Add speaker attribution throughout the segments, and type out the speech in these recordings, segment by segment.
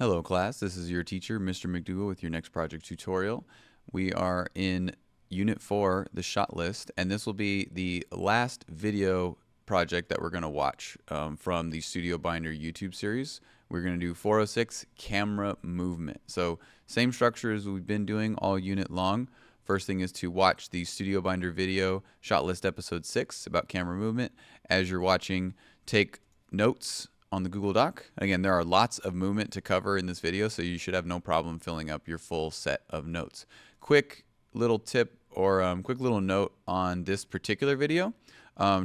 Speaker 1: Hello class, this is your teacher, Mr. McDougall, with your next project tutorial. We are in Unit 4, the shot list, and this will be the last video project that we're going to watch from the Studio Binder YouTube series. We're going to do 406 camera movement. So same structure as we've been doing all unit long. First thing is to watch the Studio Binder video shot list episode 6 about camera movement. As you're watching, take notes on the Google Doc. Again, there are lots of movement to cover in this video, so you should have no problem filling up your full set of notes. Quick little tip or quick little note on this particular video.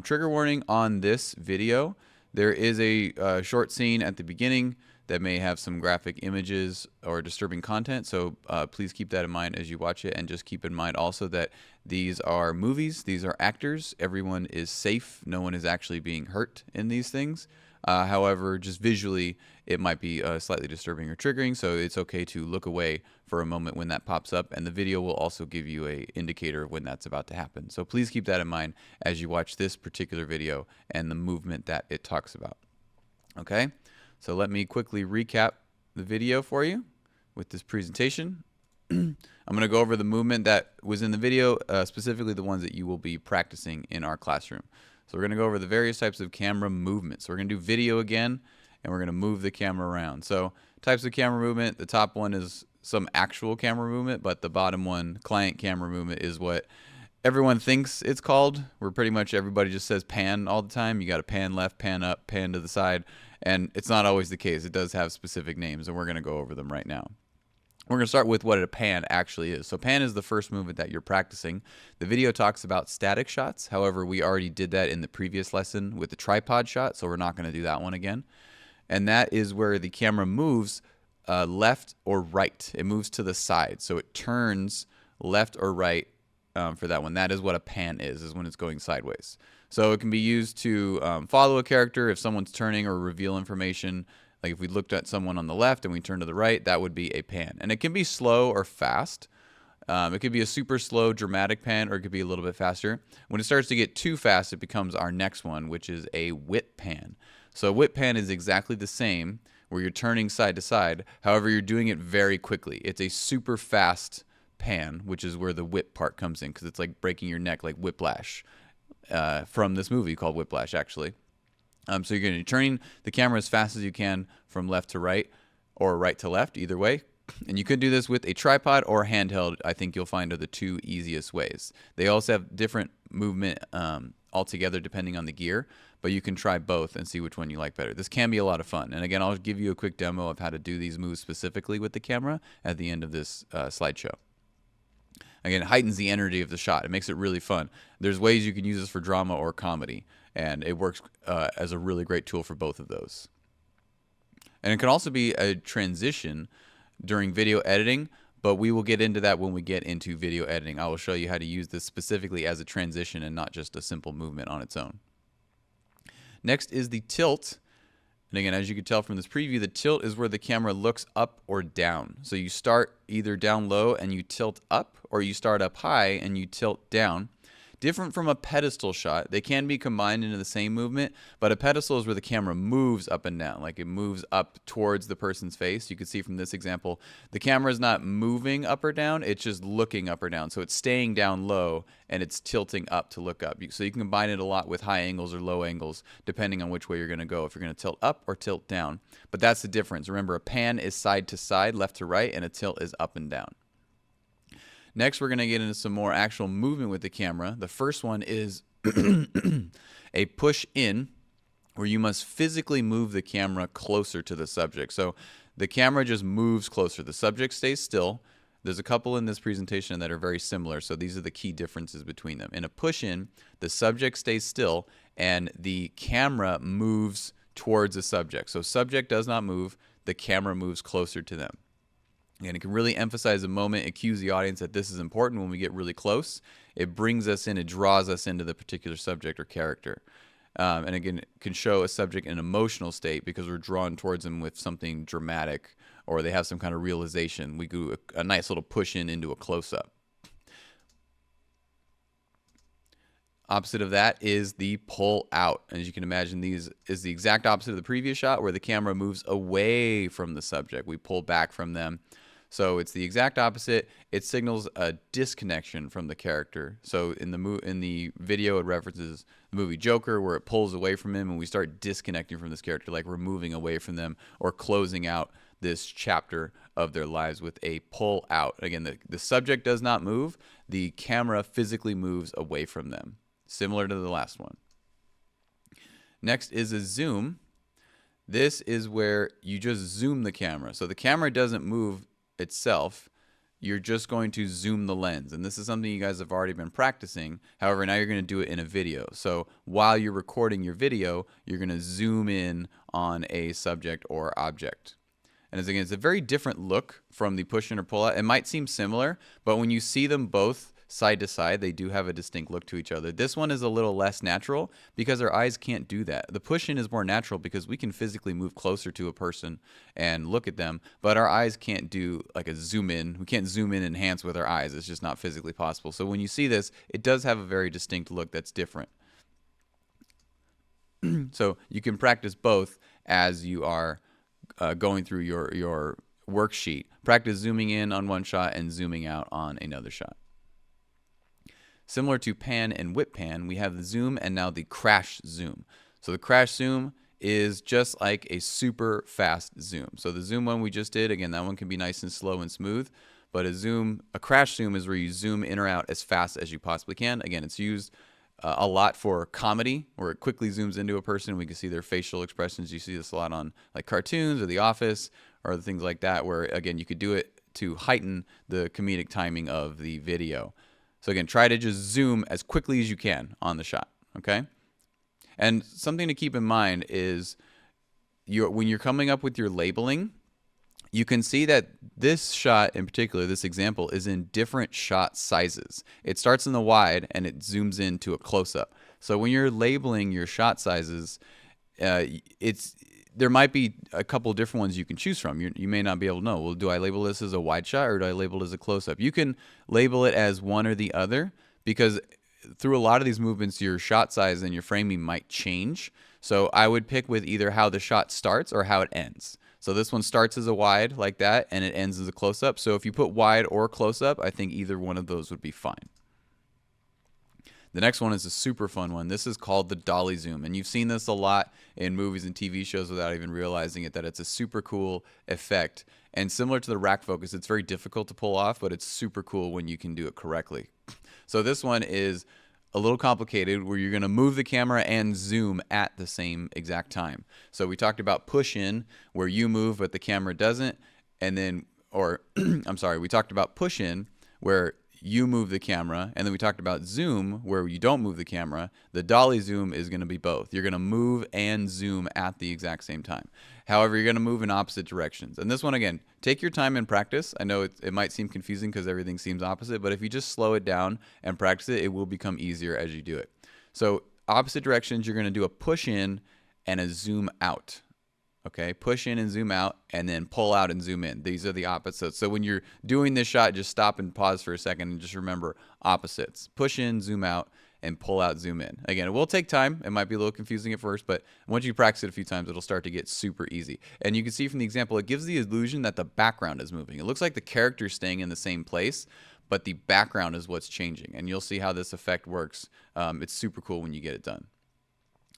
Speaker 1: Trigger warning on this video. There is a short scene at the beginning that may have some graphic images or disturbing content, so please keep that in mind as you watch it, and just keep in mind also that these are movies, these are actors, everyone is safe, no one is actually being hurt in these things. However, just visually, it might be slightly disturbing or triggering, so it's okay to look away for a moment when that pops up, and the video will also give you an indicator of when that's about to happen. So please keep that in mind as you watch this particular video and the movement that it talks about. Okay, so let me quickly recap the video for you with this presentation. I'm going to go over the movement that was in the video, specifically the ones that you will be practicing in our classroom. So we're going to go over the various types of camera movement. So we're going to do video again, and we're going to move the camera around. So types of camera movement, the top one is some actual camera movement, but the bottom one, client camera movement, is what everyone thinks it's called. Where pretty much everybody just says pan all the time. You got to pan left, pan up, pan to the side, and it's not always the case. It does have specific names, and we're going to go over them right now. We're going to start with what a pan actually is. So pan is the first movement that you're practicing. The video talks about static shots. However, we already did that in the previous lesson with the tripod shot, so we're not going to do that one again. And that is where the camera moves left or right. It moves to the side. So it turns left or right for that one. That is what a pan is when it's going sideways. So it can be used to follow a character if someone's turning or reveal information. Like if we looked at someone on the left and we turn to the right, that would be a pan. And it can be slow or fast. It could be a super slow, dramatic pan, or it could be a little bit faster. When it starts to get too fast, it becomes our next one, which is a whip pan. So a whip pan is exactly the same, where you're turning side to side. However, you're doing it very quickly. It's a super fast pan, which is where the whip part comes in, because it's like breaking your neck, like Whiplash, from this movie called Whiplash, actually. So you're going to be turning the camera as fast as you can from left to right or right to left, either way. And you could do this with a tripod or handheld. I think you'll find are the two easiest ways. They also have different movement altogether depending on the gear, but you can try both and see which one you like better. This can be a lot of fun. And again, I'll give you a quick demo of how to do these moves specifically with the camera at the end of this slideshow. Again, it heightens the energy of the shot. It makes it really fun. There's ways you can use this for drama or comedy, and it works as a really great tool for both of those. And it can also be a transition during video editing, but we will get into that when we get into video editing. I will show you how to use this specifically as a transition and not just a simple movement on its own. Next is the tilt. And again, as you can tell from this preview, the tilt is where the camera looks up or down. So you start either down low and you tilt up, or you start up high and you tilt down. Different from a pedestal shot. They can be combined into the same movement, but a pedestal is where the camera moves up and down, like it moves up towards the person's face. You can see from this example, the camera is not moving up or down, it's just looking up or down. So it's staying down low and it's tilting up to look up. So you can combine it a lot with high angles or low angles, depending on which way you're going to go, if you're going to tilt up or tilt down. But that's the difference. Remember, a pan is side to side, left to right, and a tilt is up and down. Next, we're going to get into some more actual movement with the camera. The first one is a push in, where you must physically move the camera closer to the subject. So the camera just moves closer. The subject stays still. There's a couple in this presentation that are very similar, so these are the key differences between them. In a push in, the subject stays still and the camera moves towards the subject. So subject does not move, the camera moves closer to them. And it can really emphasize a moment. It cues the audience that this is important when we get really close. It brings us in, it draws us into the particular subject or character. And again, it can show a subject in an emotional state because we're drawn towards them with something dramatic, or they have some kind of realization. We do a nice little push in into a close-up. Opposite of that is the pull out. As you can imagine, these is the exact opposite of the previous shot where the camera moves away from the subject. We pull back from them. So it's the exact opposite. It signals a disconnection from the character. So in the video, it references the movie Joker, where it pulls away from him and we start disconnecting from this character, like we're moving away from them or closing out this chapter of their lives with a pull out. Again, the subject does not move. The camera physically moves away from them, similar to the last one. Next is a zoom. This is where you just zoom the camera. So the camera doesn't move itself. You're just going to zoom the lens. And this is something you guys have already been practicing. However, now you're going to do it in a video. So while you're recording your video, you're going to zoom in on a subject or object. And again, it's a very different look from the push in or pull out. It might seem similar, but when you see them both side to side, they do have a distinct look to each other. This one is a little less natural because our eyes can't do that. The push in is more natural because we can physically move closer to a person and look at them, but our eyes can't do like a zoom in. We can't zoom in and enhance with our eyes. It's just not physically possible. So when you see this, it does have a very distinct look that's different. So you can practice both as you are going through your worksheet. Practice zooming in on one shot and zooming out on another shot. Similar to pan and whip pan, we have the zoom and now the crash zoom. So the crash zoom is just like a super fast zoom. So the zoom one we just did, again, that one can be nice and slow and smooth, but a crash zoom is where you zoom in or out as fast as you possibly can. Again, it's used a lot for comedy, where it quickly zooms into a person. We can see their facial expressions. You see this a lot on like cartoons or The Office or things like that, where again, you could do it to heighten the comedic timing of the video. So again, try to just zoom as quickly as you can on the shot, okay? And something to keep in mind is when you're coming up with your labeling, you can see that this shot in particular, this example, is in different shot sizes. It starts in the wide and it zooms into a close-up. So when you're labeling your shot sizes, there might be a couple different ones you can choose from. You may not be able to know, well, do I label this as a wide shot or do I label it as a close-up? You can label it as one or the other because through a lot of these movements, your shot size and your framing might change. So I would pick with either how the shot starts or how it ends. So this one starts as a wide like that and it ends as a close-up. So if you put wide or close-up, I think either one of those would be fine. The next one is a super fun one. This is called the dolly zoom. And you've seen this a lot in movies and TV shows without even realizing it, that it's a super cool effect. And similar to the rack focus, it's very difficult to pull off, but it's super cool when you can do it correctly. So this one is a little complicated where you're going to move the camera and zoom at the same exact time. So we talked about push in where you move but the camera doesn't. And then, we talked about push in where you move the camera, and then we talked about zoom where you don't move the camera. The dolly zoom is going to be both. You're going to move and zoom at the exact same time. However, you're going to move in opposite directions. And this one, again, take your time and practice. I know it might seem confusing because everything seems opposite, but if you just slow it down and practice it, it will become easier as you do it. So opposite directions, you're going to do a push in and a zoom out. Okay, push in and zoom out, and then pull out and zoom in. These are the opposites. So when you're doing this shot, just stop and pause for a second and just remember opposites. Push in, zoom out, and pull out, zoom in. Again, it will take time. It might be a little confusing at first, but once you practice it a few times, it'll start to get super easy. And you can see from the example, it gives the illusion that the background is moving. It looks like the character's staying in the same place, but the background is what's changing. And you'll see how this effect works. It's super cool when you get it done.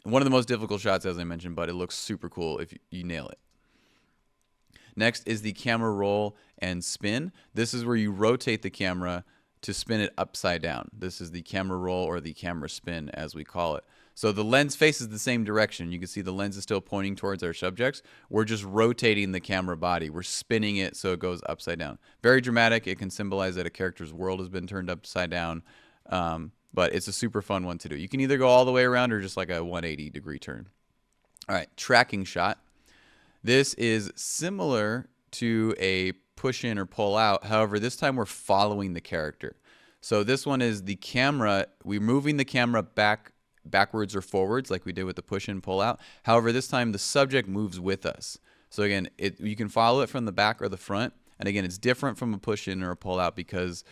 Speaker 1: One of the most difficult shots, as I mentioned, but it looks super cool if you nail it. Next is the camera roll and spin. This is where you rotate the camera to spin it upside down. This is the camera roll or the camera spin, as we call it. So the lens faces the same direction. You can see the lens is still pointing towards our subjects. We're just rotating the camera body. We're spinning it so it goes upside down. Very dramatic. It can symbolize that a character's world has been turned upside down. But it's a super fun one to do. You can either go all the way around or just like a 180-degree turn. All right, tracking shot. This is similar to a push in or pull out. However, this time we're following the character. So this one is the camera. We're moving the camera backwards or forwards like we did with the push in, pull out. However, this time the subject moves with us. So again, you can follow it from the back or the front. And again, it's different from a push in or a pull out because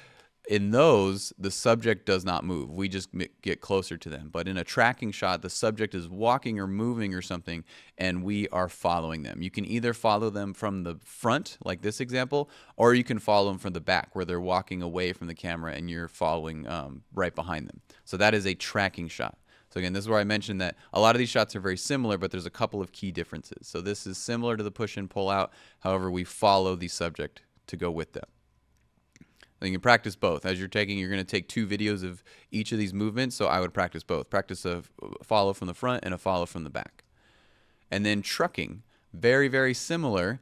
Speaker 1: in those, the subject does not move. We just get closer to them. But in a tracking shot, the subject is walking or moving or something, and we are following them. You can either follow them from the front, like this example, or you can follow them from the back, where they're walking away from the camera and you're following right behind them. So that is a tracking shot. So again, this is where I mentioned that a lot of these shots are very similar, but there's a couple of key differences. So this is similar to the push and pull out. However, we follow the subject to go with them. So you can practice both. As you're going to take 2 videos of each of these movements. So I would practice both. Practice a follow from the front and a follow from the back. And then trucking, very, very similar.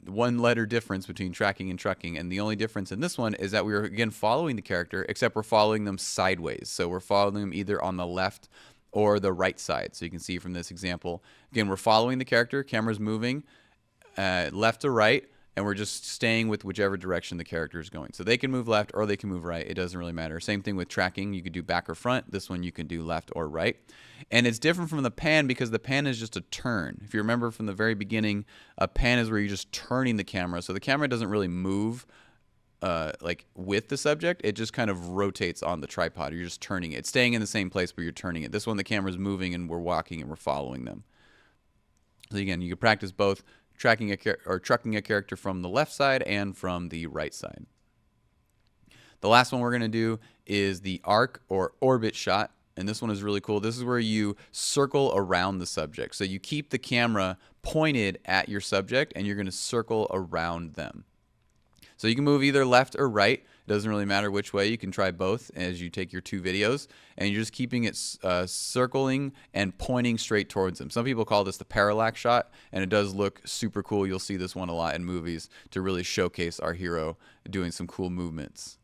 Speaker 1: One letter difference between tracking and trucking, and the only difference in this one is that we're again following the character, except we're following them sideways. So we're following them either on the left or the right side. So you can see from this example, again, we're following the character, camera's moving left to right, and we're just staying with whichever direction the character is going. So they can move left or they can move right. It doesn't really matter. Same thing with tracking. You could do back or front. This one you can do left or right. And it's different from the pan because the pan is just a turn. If you remember from the very beginning, a pan is where you're just turning the camera. So the camera doesn't really move like with the subject. It just kind of rotates on the tripod. You're just turning it. It's staying in the same place, but you're turning it. This one, the camera's moving and we're walking and we're following them. So again, you can practice both trucking a character from the left side and from the right side. The last one we're going to do is the arc or orbit shot, and this one is really cool. This is where you circle around the subject. So you keep the camera pointed at your subject and you're going to circle around them. So you can move either left or right. It doesn't really matter which way. You can try both as you take your 2 videos, and you're just keeping it circling and pointing straight towards them. Some people call this the parallax shot, and it does look super cool. You'll see this one a lot in movies to really showcase our hero doing some cool movements.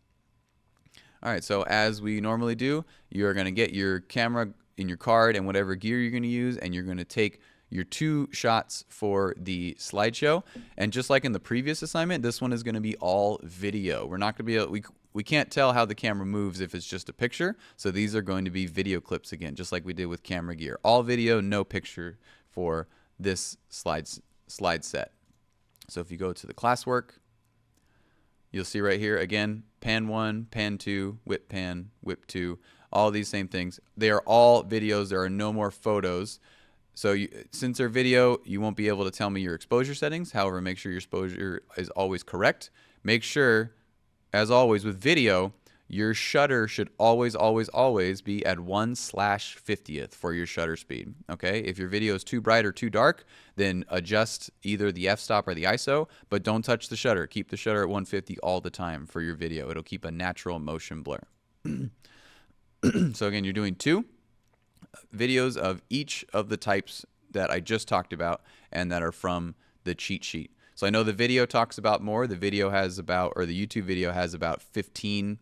Speaker 1: All right, so as we normally do, you're going to get your camera in your card and whatever gear you're going to use, and you're going to take your 2 shots for the slideshow. And just like in the previous assignment, this one is going to be all video. We're not going to be able, we can't tell how the camera moves if it's just a picture. So these are going to be video clips again, just like we did with camera gear. All video, no picture for this slide set. So if you go to the classwork, you'll see right here again, pan 1, pan 2, whip pan, whip 2, all these same things. They are all videos. There are no more photos. So since they're video, you won't be able to tell me your exposure settings. However, make sure your exposure is always correct. Make sure, as always with video, your shutter should always, always, always be at 1/50th for your shutter speed. Okay? If your video is too bright or too dark, then adjust either the f-stop or the ISO, but don't touch the shutter. Keep the shutter at 150 all the time for your video. It'll keep a natural motion blur. So again, you're doing 2 videos of each of the types that I just talked about and that are from the cheat sheet. So I know the video talks about more. The video has about, or the YouTube video has about 15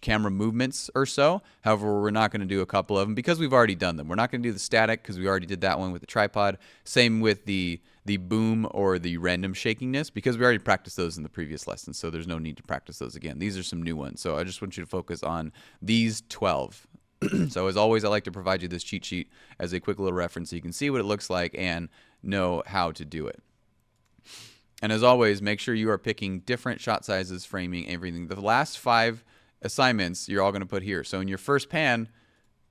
Speaker 1: camera movements or so. However, we're not going to do a couple of them because we've already done them. We're not going to do the static because we already did that one with the tripod. Same with the boom or the random shakiness because we already practiced those in the previous lesson. So there's no need to practice those again. These are some new ones. So I just want you to focus on these 12. So as always, I like to provide you this cheat sheet as a quick little reference so you can see what it looks like and know how to do it. And as always, make sure you are picking different shot sizes, framing, everything. The last 5 assignments you're all going to put here. So in your first pan,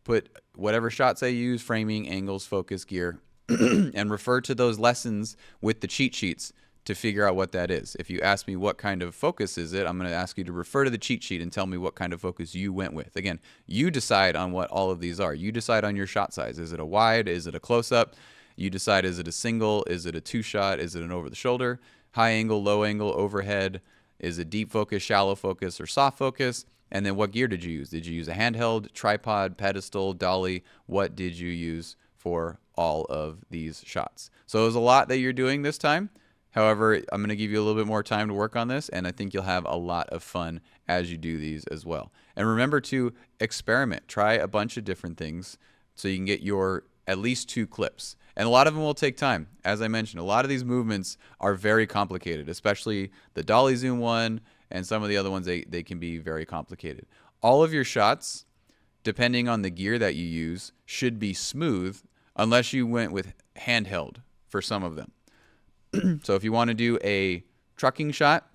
Speaker 1: put whatever shots I use, framing, angles, focus, gear, and refer to those lessons with the cheat sheets to figure out what that is. If you ask me what kind of focus is it, I'm going to ask you to refer to the cheat sheet and tell me what kind of focus you went with. Again, you decide on what all of these are. You decide on your shot size. Is it a wide? Is it a close-up? You decide, is it a single? Is it a 2-shot? Is it an over-the-shoulder? High angle, low angle, overhead? Is it deep focus, shallow focus, or soft focus? And then what gear did you use? Did you use a handheld, tripod, pedestal, dolly? What did you use for all of these shots? So there's a lot that you're doing this time. However, I'm going to give you a little bit more time to work on this, and I think you'll have a lot of fun as you do these as well. And remember to experiment. Try a bunch of different things so you can get your at least 2 clips. And a lot of them will take time. As I mentioned, a lot of these movements are very complicated, especially the dolly zoom one and some of the other ones, they can be very complicated. All of your shots, depending on the gear that you use, should be smooth unless you went with handheld for some of them. So if you want to do a trucking shot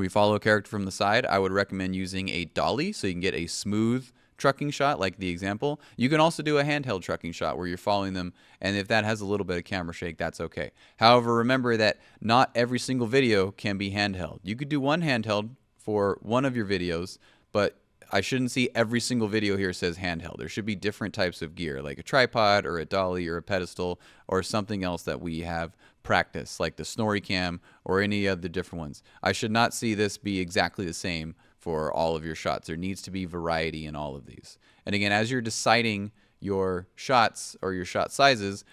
Speaker 1: we follow a character from the side, I would recommend using a dolly so you can get a smooth trucking shot like the example. You can also do a handheld trucking shot where you're following them, and if that has a little bit of camera shake, that's okay. However, remember that not every single video can be handheld. You could do one handheld for one of your videos, but I shouldn't see every single video here says handheld. There should be different types of gear, like a tripod or a dolly or a pedestal or something else that we have practice, like the Snorri Cam or any of the different ones. I should not see this be exactly the same for all of your shots. There needs to be variety in all of these. And again, as you're deciding your shots or your shot sizes,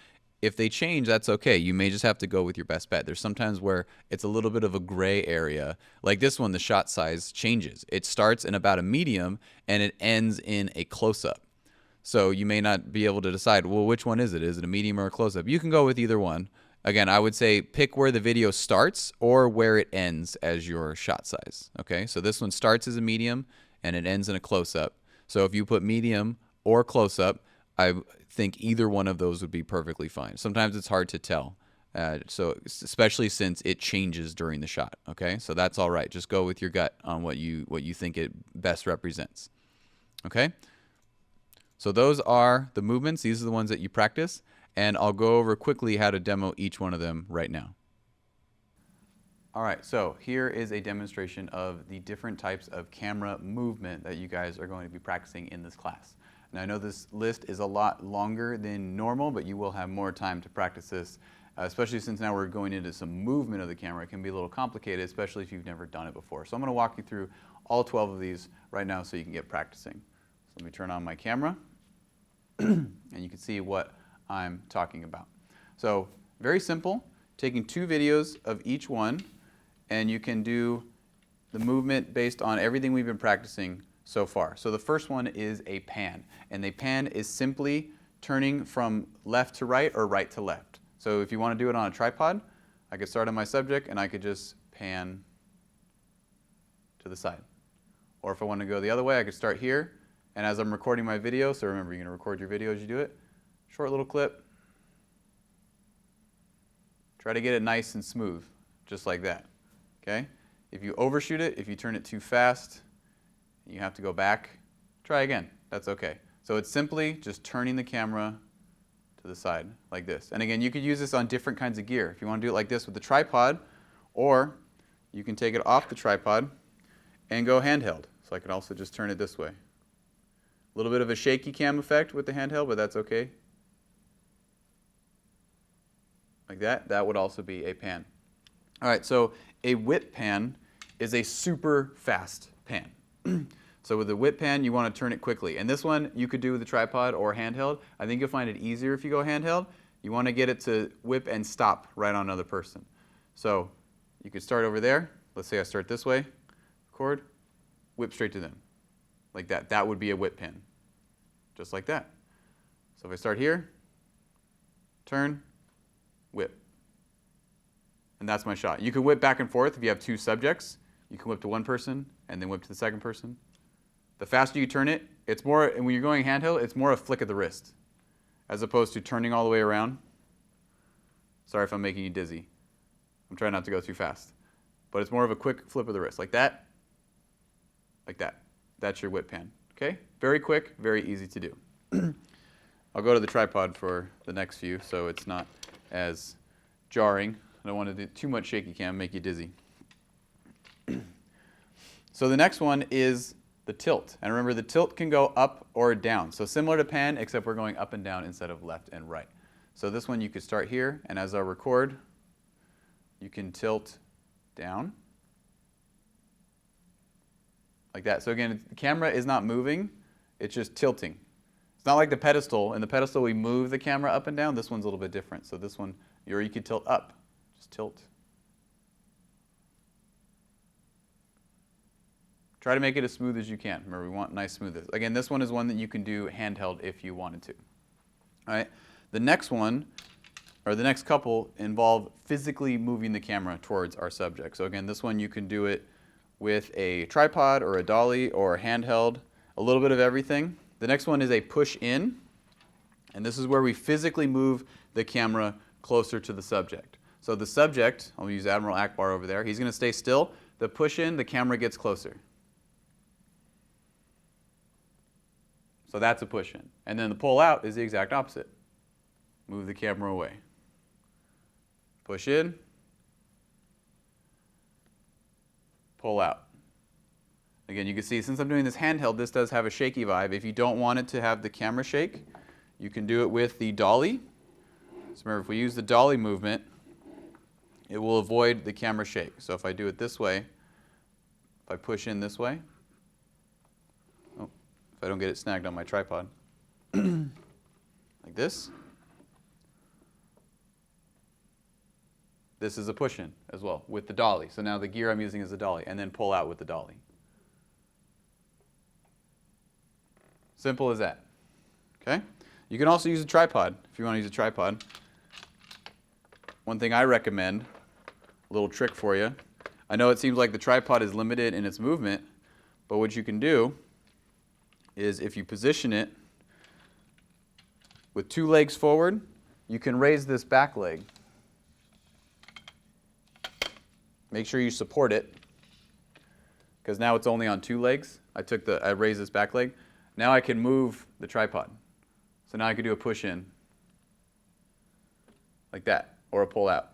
Speaker 1: if they change, that's okay. You may just have to go with your best bet. There's sometimes where it's a little bit of a gray area. Like this one, the shot size changes. It starts in about a medium and it ends in a close-up. So you may not be able to decide, well, which one is it? Is it a medium or a close-up? You can go with either one. Again, I would say pick where the video starts or where it ends as your shot size. Okay, so this one starts as a medium and it ends in a close-up. So if you put medium or close-up, I think either one of those would be perfectly fine. Sometimes it's hard to tell, so especially since it changes during the shot. Okay, so that's all right. Just go with your gut on what you think it best represents. Okay, so those are the movements. These are the ones that you practice, and I'll go over quickly how to demo each one of them right now. All right, so here is a demonstration of the different types of camera movement that you guys are going to be practicing in this class. Now I know this list is a lot longer than normal, but you will have more time to practice this, especially since now we're going into some movement of the camera. It can be a little complicated, especially if you've never done it before. So I'm going to walk you through all 12 of these right now so you can get practicing. So let me turn on my camera, and you can see what I'm talking about. So very simple, taking 2 videos of each one, and you can do the movement based on everything we've been practicing so far. So the first one is a pan, and the pan is simply turning from left to right or right to left. So if you want to do it on a tripod, I could start on my subject and I could just pan to the side. Or if I want to go the other way, I could start here, and as I'm recording my video, so remember, you're going to record your video as you do it, short little clip, try to get it nice and smooth, just like that. Okay? If you overshoot it, if you turn it too fast, you have to go back, try again. That's okay. So it's simply just turning the camera to the side like this. And again, you could use this on different kinds of gear. If you want to do it like this with the tripod, or you can take it off the tripod and go handheld. So I could also just turn it this way. A little bit of a shaky cam effect with the handheld, but that's okay. Like that. That would also be a pan. All right, so a whip pan is a super fast pan. So with the whip pan, you want to turn it quickly. And this one you could do with a tripod or handheld. I think you'll find it easier if you go handheld. You want to get it to whip and stop right on another person. So you could start over there. Let's say I start this way, record, whip straight to them. Like that. That would be a whip pan. Just like that. So if I start here, turn, whip. And that's my shot. You can whip back and forth if you have 2 subjects. You can whip to one person and then whip to the second person. The faster you turn it, it's more, and when you're going handheld, it's more a flick of the wrist as opposed to turning all the way around. Sorry if I'm making you dizzy. I'm trying not to go too fast. But it's more of a quick flip of the wrist, like that, like that. That's your whip pan, okay? Very quick, very easy to do. I'll go to the tripod for the next few so it's not as jarring. I don't want to do too much shaky cam, make you dizzy. So the next one is the tilt. And remember, the tilt can go up or down. So similar to pan, except we're going up and down instead of left and right. So this one you could start here, and as I record, you can tilt down. Like that. So again, the camera is not moving, it's just tilting. It's not like the pedestal. In the pedestal, we move the camera up and down. This one's a little bit different. So this one, or you could tilt up. Just tilt. Try to make it as smooth as you can. Remember, we want nice smoothness. Again, this one is one that you can do handheld if you wanted to. All right. The next one, or the next couple, involve physically moving the camera towards our subject. So again, this one you can do it with a tripod or a dolly or a handheld, a little bit of everything. The next one is a push in, and this is where we physically move the camera closer to the subject. So the subject, I'll use Admiral Akbar over there, he's going to stay still. the push in, the camera gets closer. So that's a push in. And then the pull out is the exact opposite. Move the camera away. Push in, pull out. Again, you can see since I'm doing this handheld, this does have a shaky vibe. If you don't want it to have the camera shake, you can do it with the dolly. So remember, if we use the dolly movement, it will avoid the camera shake. So if I do it this way, if I push in this way, oh, if I don't get it snagged on my tripod, like this is a push-in as well with the dolly. So now the gear I'm using is the dolly, and then pull out with the dolly. Simple as that. Okay? You can also use a tripod if you want to use a tripod. One thing I recommend, a little trick for you. I know it seems like the tripod is limited in its movement, but what you can do is if you position it with 2 legs forward, you can raise this back leg. Make sure you support it, because now it's only on 2 legs. I raised this back leg. Now I can move the tripod. So now I can do a push in like that, or a pull out.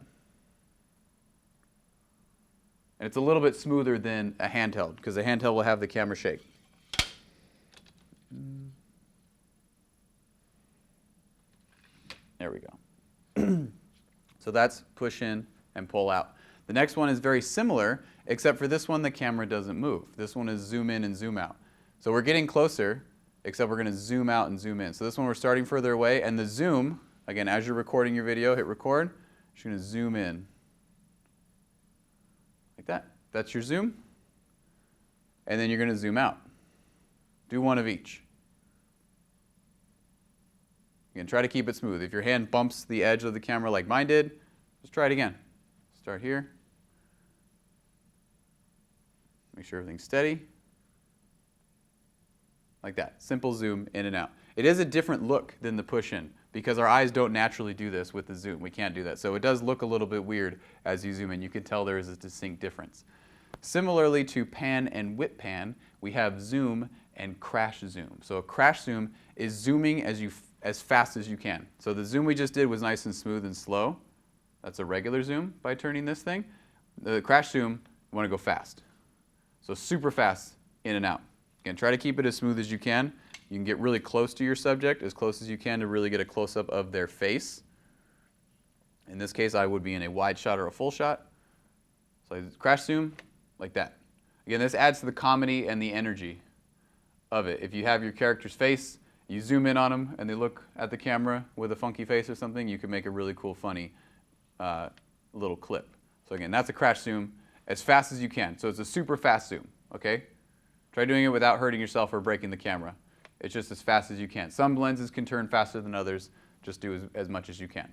Speaker 1: And it's a little bit smoother than a handheld, because a handheld will have the camera shake. There we go. So that's push in and pull out. The next one is very similar, except for this one the camera doesn't move. This one is zoom in and zoom out. So we're getting closer, except we're going to zoom out and zoom in. So this one we're starting further away, and the zoom, again, as you're recording your video, hit record, you're going to zoom in. Like that. That's your zoom. And then you're going to zoom out. Do one of each. Again, try to keep it smooth. If your hand bumps the edge of the camera like mine did, just try it again. Start here. Make sure everything's steady. Like that. Simple zoom in and out. It is a different look than the push-in because our eyes don't naturally do this with the zoom. We can't do that. So it does look a little bit weird as you zoom in. You can tell there is a distinct difference. Similarly to pan and whip pan, we have zoom and crash zoom. So a crash zoom is zooming as fast as you can. So the zoom we just did was nice and smooth and slow. That's a regular zoom by turning this thing. The crash zoom, you want to go fast. So super fast, in and out. Again, try to keep it as smooth as you can. You can get really close to your subject, as close as you can to really get a close-up of their face. In this case, I would be in a wide shot or a full shot. So I crash zoom, like that. Again, this adds to the comedy and the energy of it. If you have your character's face, you zoom in on them, and they look at the camera with a funky face or something, you can make a really cool, funny little clip. So again, that's a crash zoom as fast as you can. So it's a super fast zoom, okay? Try doing it without hurting yourself or breaking the camera. It's just as fast as you can. Some lenses can turn faster than others. Just do as much as you can,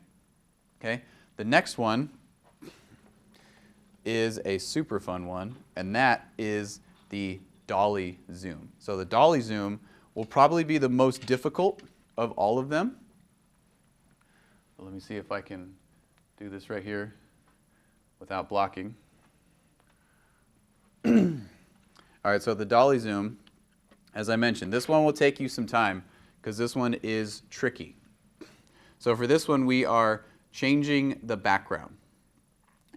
Speaker 1: okay? The next one is a super fun one, and that is the dolly zoom. So the dolly zoom will probably be the most difficult of all of them. So let me see if I can do this right here without blocking. All right, so the dolly zoom, as I mentioned, this one will take you some time because this one is tricky. So for this one, we are changing the background.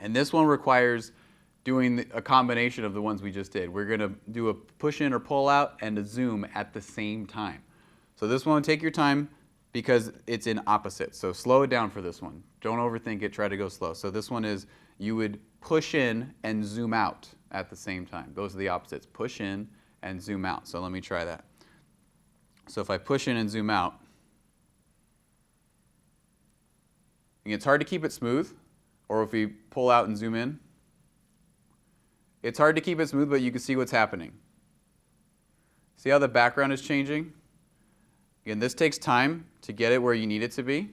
Speaker 1: And this one requires doing a combination of the ones we just did. We're going to do a push in or pull out and a zoom at the same time. So this one, take your time because it's in opposite. So slow it down for this one. Don't overthink it, try to go slow. So this one is, you would push in and zoom out at the same time. Those are the opposites, push in and zoom out. So let me try that. So if I push in and zoom out, it's hard to keep it smooth, or if we pull out and zoom in, it's hard to keep it smooth, but you can see what's happening. See how the background is changing? Again, this takes time to get it where you need it to be.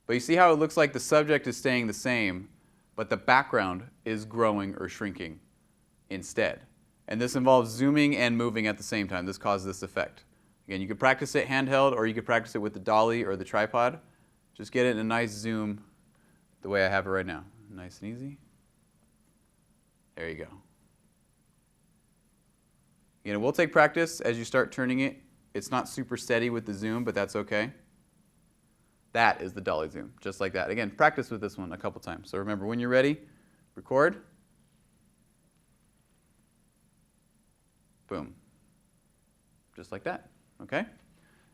Speaker 1: But you see how it looks like the subject is staying the same, but the background is growing or shrinking instead. And this involves zooming and moving at the same time. This causes this effect. Again, you could practice it handheld, or you could practice it with the dolly or the tripod. Just get it in a nice zoom the way I have it right now. Nice and easy. There you go. You know, we'll take practice as you start turning it. It's not super steady with the zoom, but that's okay. That is the dolly zoom, just like that. Again, practice with this one a couple times. So remember, when you're ready, record. Boom. Just like that, okay?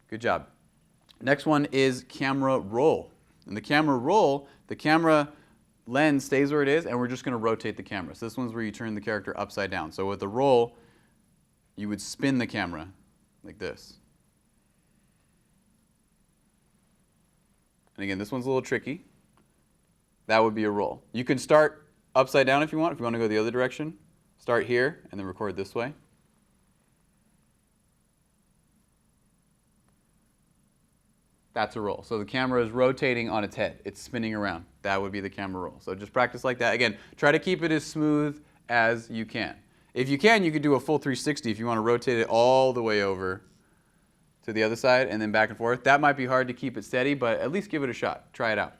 Speaker 1: Good job. Next one is camera roll. In the camera roll, the camera lens stays where it is, and we're just going to rotate the camera. So this one's where you turn the character upside down. So with the roll, you would spin the camera like this. And again, this one's a little tricky. That would be a roll. You can start upside down if you want. If you want to go the other direction, start here and then record this way. That's a roll. So the camera is rotating on its head. It's spinning around. That would be the camera roll. So just practice like that. Again, try to keep it as smooth as you can. If you can, you could do a full 360 if you want to rotate it all the way over to the other side and then back and forth. That might be hard to keep it steady, but at least give it a shot. Try it out.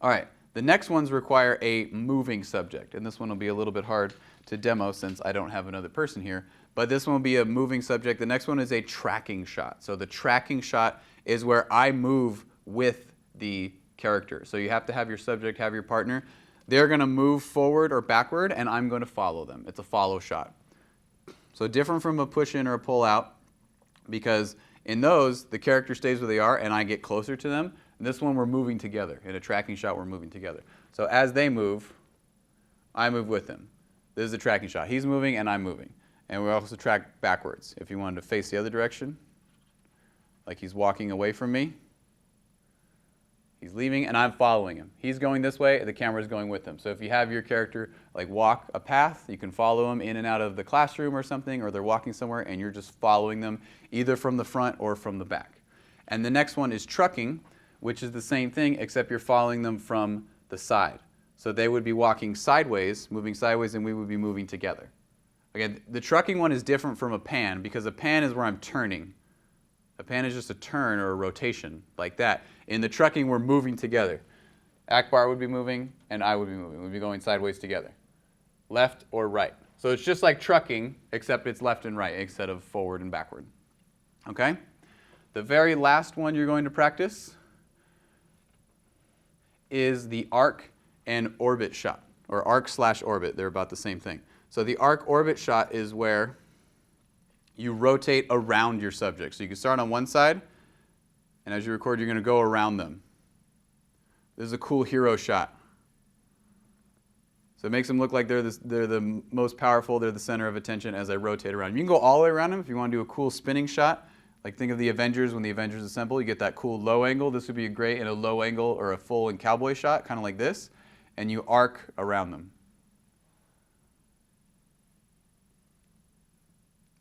Speaker 1: All right, the next ones require a moving subject, and this one will be a little bit hard to demo since I don't have another person here, but this one will be a moving subject. The next one is a tracking shot. So the tracking shot is where I move with the character. So you have to have your subject, have your partner. They're going to move forward or backward, and I'm going to follow them. It's a follow shot. So different from a push in or a pull out, because in those, the character stays where they are, and I get closer to them. In this one, we're moving together. In a tracking shot, we're moving together. So as they move, I move with them. This is a tracking shot. He's moving, and I'm moving. And we also track backwards. If you wanted to face the other direction, like he's walking away from me, he's leaving, and I'm following him. He's going this way, and the camera's going with him. So if you have your character like walk a path, you can follow them in and out of the classroom or something, or they're walking somewhere, and you're just following them either from the front or from the back. And the next one is trucking, which is the same thing, except you're following them from the side. So they would be walking sideways, moving sideways, and we would be moving together. Again, the trucking one is different from a pan, because a pan is where I'm turning. A pan is just a turn or a rotation, like that. In the trucking, we're moving together. Akbar would be moving, and I would be moving. We'd be going sideways together, left or right. So it's just like trucking, except it's left and right instead of forward and backward. Okay? The very last one you're going to practice is the arc and orbit shot, or arc/orbit. They're about the same thing. So the arc orbit shot is where you rotate around your subject. So you can start on one side, and as you record, you're going to go around them. This is a cool hero shot. So it makes them look like they're the most powerful, they're the center of attention as I rotate around. You can go all the way around them if you want to do a cool spinning shot. Like think of the Avengers when the Avengers assemble. You get that cool low angle. This would be great in a low angle or a full and cowboy shot, kind of like this. And you arc around them.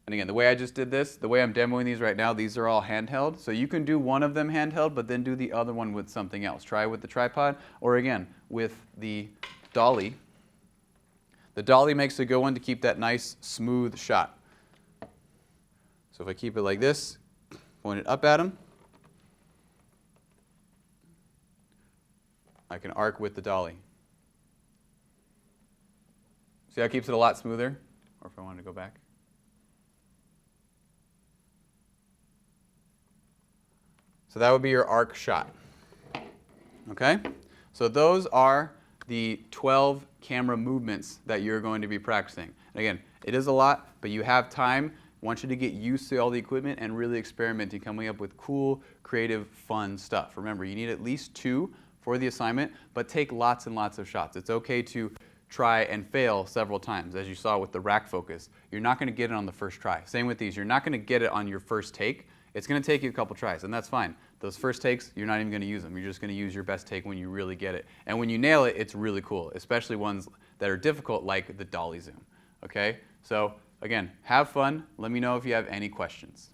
Speaker 1: And again, the way I just did this, the way I'm demoing these right now, these are all handheld. So you can do one of them handheld, but then do the other one with something else. Try it with the tripod, or again, with the dolly. The dolly makes a good one to keep that nice, smooth shot. So if I keep it like this, point it up at him, I can arc with the dolly. See how it keeps it a lot smoother? Or if I wanted to go back. So that would be your arc shot. Okay? So those are the 12 camera movements that you're going to be practicing. And again, it is a lot, but you have time. I want you to get used to all the equipment and really experimenting, coming up with cool, creative, fun stuff. Remember, you need at least 2 for the assignment, but take lots and lots of shots. It's okay to try and fail several times, as you saw with the rack focus. You're not going to get it on the first try. Same with these. You're not going to get it on your first take. It's going to take you a couple tries, and that's fine. Those first takes, you're not even going to use them. You're just going to use your best take when you really get it. And when you nail it, it's really cool, especially ones that are difficult like the dolly zoom. Okay? So, again, have fun. Let me know if you have any questions.